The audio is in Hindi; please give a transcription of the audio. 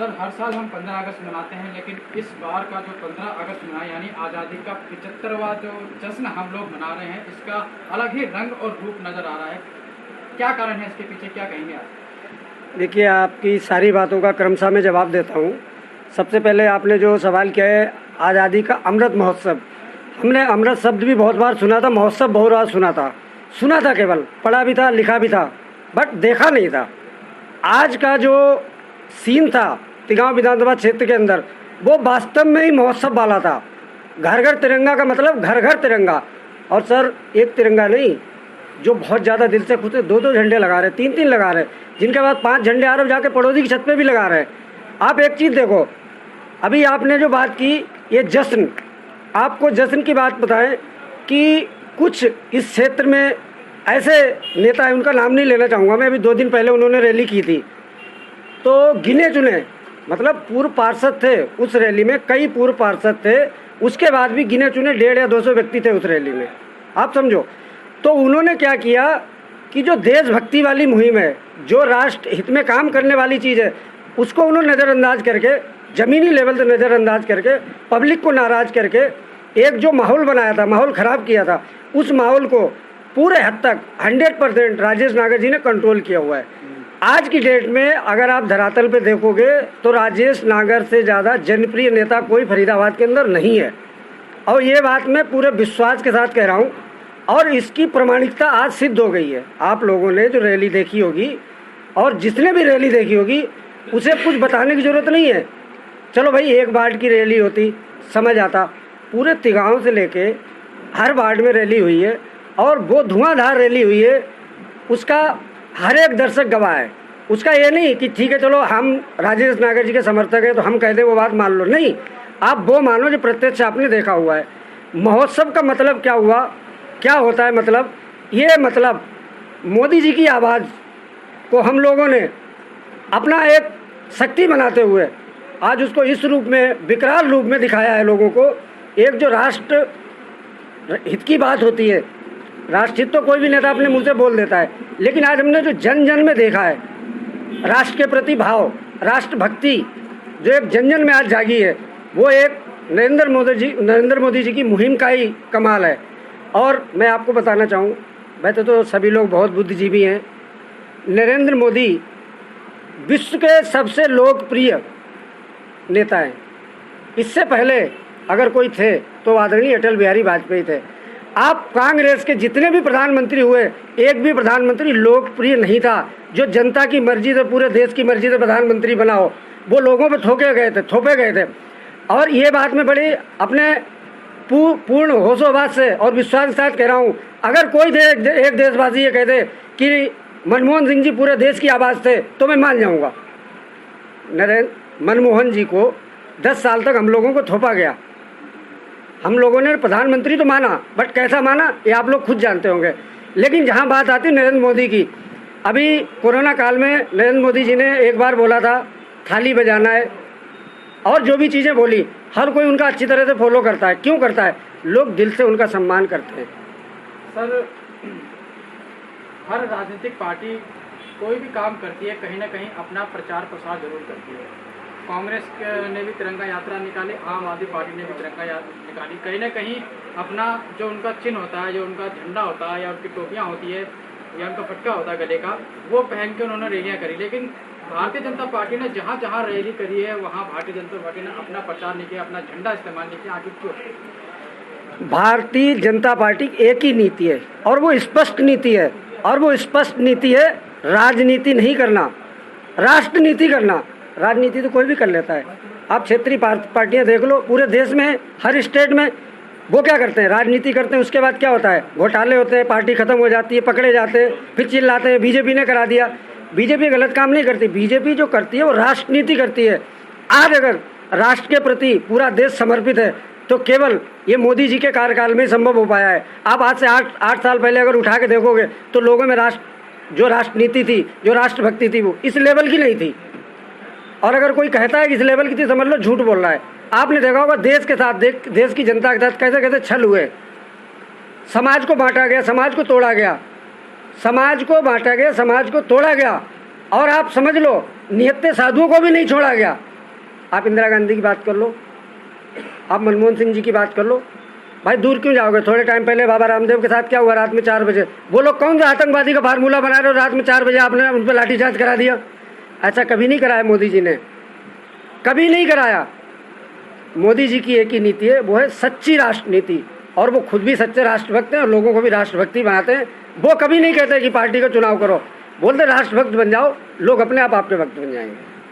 सर, हर साल हम 15 अगस्त मनाते हैं, लेकिन इस बार का जो 15 अगस्त मना यानी आज़ादी का 75वां जो जश्न हम लोग मना रहे हैं, इसका अलग ही रंग और रूप नज़र आ रहा है। क्या कारण है इसके पीछे, क्या कहेंगे आप? देखिए, आपकी सारी बातों का क्रमशः मैं जवाब देता हूँ। सबसे पहले आपने जो सवाल किया है आज़ादी का अमृत महोत्सव, हमने अमृत शब्द भी बहुत बार सुना था, महोत्सव बहुत बार सुना था, केवल पढ़ा भी था, लिखा भी था, बट देखा नहीं था। आज का जो सीन था तिगांव विधानसभा क्षेत्र के अंदर, वो वास्तव में ही महोत्सव वाला था। घर घर तिरंगा का मतलब घर घर तिरंगा। और सर, एक तिरंगा नहीं, जो बहुत ज़्यादा दिल से खुद 2-2 झंडे लगा रहे, 3-3 लगा रहे, जिनके बाद 5 झंडे आ रहे जाके पड़ोसी की छत पे भी लगा रहे। आप एक चीज़ देखो, अभी आपने जो बात की ये जश्न, आपको जश्न की बात बताएं कि कुछ इस क्षेत्र में ऐसे नेता हैं, उनका नाम नहीं लेना चाहूँगा मैं, अभी 2 दिन पहले उन्होंने रैली की थी, तो गिने चुने मतलब पूर्व पार्षद थे उस रैली में, कई पूर्व पार्षद थे, उसके बाद भी गिने चुने 150 या 200 व्यक्ति थे उस रैली में, आप समझो। तो उन्होंने क्या किया कि जो देशभक्ति वाली मुहिम है, जो राष्ट्र हित में काम करने वाली चीज़ है, उसको उन्होंने नज़रअंदाज करके, ज़मीनी लेवल से नज़रअंदाज करके, पब्लिक को नाराज़ करके एक जो माहौल बनाया था, माहौल ख़राब किया था, उस माहौल को पूरे हद तक 100% राजेश नागर जी ने कंट्रोल किया हुआ है। आज की डेट में अगर आप धरातल पे देखोगे तो राजेश नागर से ज़्यादा जनप्रिय नेता कोई फरीदाबाद के अंदर नहीं है, और ये बात मैं पूरे विश्वास के साथ कह रहा हूँ, और इसकी प्रमाणिकता आज सिद्ध हो गई है। आप लोगों ने जो रैली देखी होगी और जिसने भी रैली देखी होगी, उसे कुछ बताने की ज़रूरत नहीं है। चलो भाई, एक वार्ड की रैली होती समझ आता, पूरे तिगांव से लेके हर वार्ड में रैली हुई है, और वो धुआंधार रैली हुई है, उसका हर एक दर्शक गवाह है। उसका ये नहीं कि ठीक है चलो हम राजेश नागर जी के समर्थक हैं तो हम कह दें वो बात मान लो, नहीं, आप वो मानो जो प्रत्यक्ष आपने देखा हुआ है। महोत्सव का मतलब क्या हुआ, क्या होता है मतलब, ये मतलब मोदी जी की आवाज़ को हम लोगों ने अपना एक शक्ति बनाते हुए आज उसको इस रूप में, विकराल रूप में दिखाया है लोगों को। एक जो राष्ट्र हित की बात होती है, राष्ट्रहित तो कोई भी नेता अपने मुंह से बोल देता है, लेकिन आज हमने जो जन जन में देखा है राष्ट्र के प्रति भाव, राष्ट्रभक्ति जो एक जन जन में आज जागी है, वो एक नरेंद्र मोदी जी की मुहिम का ही कमाल है। और मैं आपको बताना चाहूँ, वैसे तो सभी लोग बहुत बुद्धिजीवी हैं, नरेंद्र मोदी विश्व के सबसे लोकप्रिय नेता हैं। इससे पहले अगर कोई थे तो आदरणीय अटल बिहारी वाजपेयी थे। आप कांग्रेस के जितने भी प्रधानमंत्री हुए, एक भी प्रधानमंत्री लोकप्रिय नहीं था जो जनता की मर्जी से, पूरे देश की मर्जी से प्रधानमंत्री बना हो। वो लोगों पे थोपे गए थे। और ये बात मैं बड़ी अपने पूर्ण होशोबाज से और विश्वास के साथ कह रहा हूँ, अगर कोई एक देशवासी ये कह दे कि मनमोहन सिंह जी पूरे देश की आवाज़ थे तो मैं मान जाऊँगा। मनमोहन जी को 10 साल तक हम लोगों को थोपा गया, हम लोगों ने प्रधानमंत्री तो माना, बट कैसा माना ये आप लोग खुद जानते होंगे। लेकिन जहाँ बात आती नरेंद्र मोदी की, अभी कोरोना काल में नरेंद्र मोदी जी ने एक बार बोला था थाली बजाना है, और जो भी चीज़ें बोली हर कोई उनका अच्छी तरह से फॉलो करता है। क्यों करता है? लोग दिल से उनका सम्मान करते हैं। सर, हर राजनीतिक पार्टी कोई भी काम करती है, कहीं ना कहीं अपना प्रचार प्रसार जरूर करती है। कांग्रेस ने भी तिरंगा यात्रा निकाली, आम आदमी पार्टी ने भी तिरंगा यात्रा निकाली, कहीं ना कहीं अपना जो उनका चिन्ह होता है, जो उनका झंडा होता है, या उनकी टोपियाँ होती है, या उनका पटका होता है गले का, वो पहन के उन्होंने रैलियाँ करी। लेकिन भारतीय जनता पार्टी ने जहाँ जहाँ रैली करी है, वहाँ भारतीय जनता पार्टी ने अपना प्रचार नहीं किया, अपना झंडा इस्तेमाल नहीं किया। आखिर क्यों? भारतीय जनता पार्टी एक ही नीति है, और वो स्पष्ट नीति है, और वो स्पष्ट नीति है राजनीति नहीं करना, राष्ट्रनीति करना। राजनीति तो कोई भी कर लेता है। आप क्षेत्रीय पार्टियां देख लो, पूरे देश में हर स्टेट में वो क्या करते हैं, राजनीति करते हैं। उसके बाद क्या होता है, घोटाले होते हैं, पार्टी खत्म हो जाती है, पकड़े जाते हैं, फिर चिल्लाते हैं बीजेपी ने करा दिया। बीजेपी गलत काम नहीं करती, बीजेपी जो करती है वो राष्ट्रनीति करती है। आज अगर राष्ट्र के प्रति पूरा देश समर्पित है तो केवल ये मोदी जी के कार्यकाल में संभव हो पाया है। आप आज से 8 साल पहले अगर उठा के देखोगे तो लोगों में जो राष्ट्रनीति थी, जो राष्ट्रभक्ति थी, वो इस लेवल की नहीं थी। और अगर कोई कहता है कि इस लेवल की थी, समझ लो झूठ बोल रहा है। आपने देखा होगा देश के साथ, देश की जनता के साथ कैसे कैसे छल हुए, समाज को बांटा गया, समाज को तोड़ा गया, समाज को बांटा गया, समाज को तोड़ा गया, और आप समझ लो निहत्थे साधुओं को भी नहीं छोड़ा गया। आप इंदिरा गांधी की बात कर लो, आप मनमोहन सिंह जी की बात कर लो, भाई दूर क्यों जाओगे? थोड़े टाइम पहले बाबा रामदेव के साथ क्या हुआ? रात में 4 बजे वो लोग कौन सा आतंकवादी का फार्मूला बना रहे हो? रात में 4 बजे आपने उन पर लाठीचार्ज करा दिया। ऐसा कभी नहीं कराया मोदी जी ने, कभी नहीं कराया। मोदी जी की एक ही नीति है, वो है सच्ची राष्ट्र नीति, और वो खुद भी सच्चे राष्ट्रभक्त हैं और लोगों को भी राष्ट्रभक्ति बनाते हैं। वो कभी नहीं कहते कि पार्टी का चुनाव करो, बोलते राष्ट्रभक्त बन जाओ, लोग अपने आप आपके भक्त बन जाएंगे।